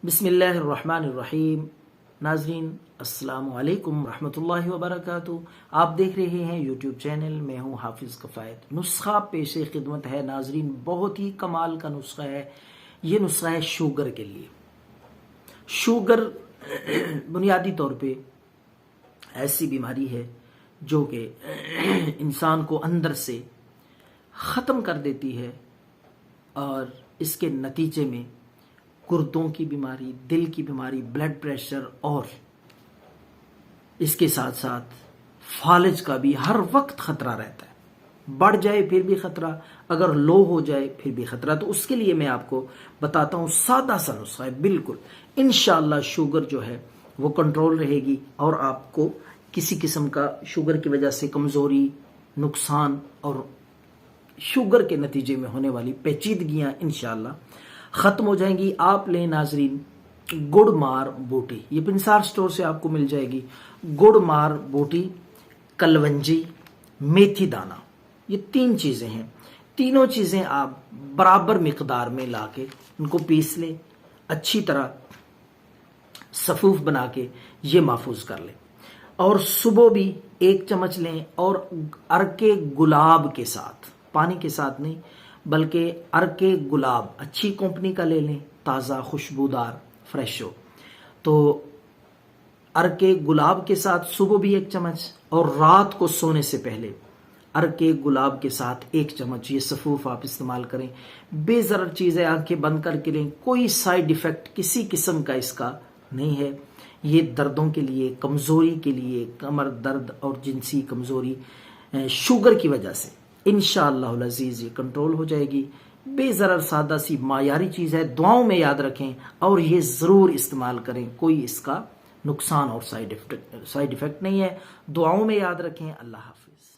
بسم اللہ الرحمن الرحیم۔ ناظرین السلام علیکم ورحمۃ اللہ وبرکاتہ۔ آپ دیکھ رہے ہیں یوٹیوب چینل، میں ہوں حافظ کفایت۔ نسخہ پیش خدمت ہے ناظرین، بہت ہی کمال کا نسخہ ہے۔ یہ نسخہ ہے شوگر کے لیے۔ شوگر بنیادی طور پہ ایسی بیماری ہے جو کہ انسان کو اندر سے ختم کر دیتی ہے، اور اس کے نتیجے میں گردوں کی بیماری، دل کی بیماری، بلڈ پریشر، اور اس کے ساتھ ساتھ فالج کا بھی ہر وقت خطرہ رہتا ہے۔ بڑھ جائے پھر بھی خطرہ، اگر لو ہو جائے پھر بھی خطرہ۔ تو اس کے لیے میں آپ کو بتاتا ہوں، سادہ سا نسخہ ہے بالکل۔ انشاءاللہ شوگر جو ہے وہ کنٹرول رہے گی، اور آپ کو کسی قسم کا شوگر کی وجہ سے کمزوری، نقصان اور شوگر کے نتیجے میں ہونے والی پیچیدگیاں انشاءاللہ ختم ہو جائیں گی۔ آپ لیں ناظرین گڑ مار بوٹی، یہ پنسار سٹور سے آپ کو مل جائے گی۔ گڑ مار بوٹی، کلونجی، میتھی دانہ، یہ تین چیزیں ہیں۔ تینوں چیزیں آپ برابر مقدار میں لا کے ان کو پیس لیں، اچھی طرح صفوف بنا کے یہ محفوظ کر لیں، اور صبح بھی 1 چمچ لیں، اور عرق گلاب کے ساتھ، پانی کے ساتھ نہیں بلکہ عرق گلاب اچھی کمپنی کا لے لیں، تازہ خوشبودار فریش ہو۔ تو عرق گلاب کے ساتھ صبح بھی 1 چمچ، اور رات کو سونے سے پہلے عرق گلاب کے ساتھ 1 چمچ، یہ صفوف آپ استعمال کریں۔ بے ضرر چیز ہے، آنکھیں بند کر کے لیں، کوئی سائیڈ ایفیکٹ کسی قسم کا اس کا نہیں ہے۔ یہ دردوں کے لیے، کمزوری کے لیے، کمر درد اور جنسی کمزوری شوگر کی وجہ سے انشاءاللہ العزیز یہ کنٹرول ہو جائے گی۔ بے ضرر سادہ سی معیاری چیز ہے، دعاؤں میں یاد رکھیں اور یہ ضرور استعمال کریں۔ کوئی اس کا نقصان اور سائیڈ ایفیکٹ نہیں ہے، دعاؤں میں یاد رکھیں۔ اللہ حافظ۔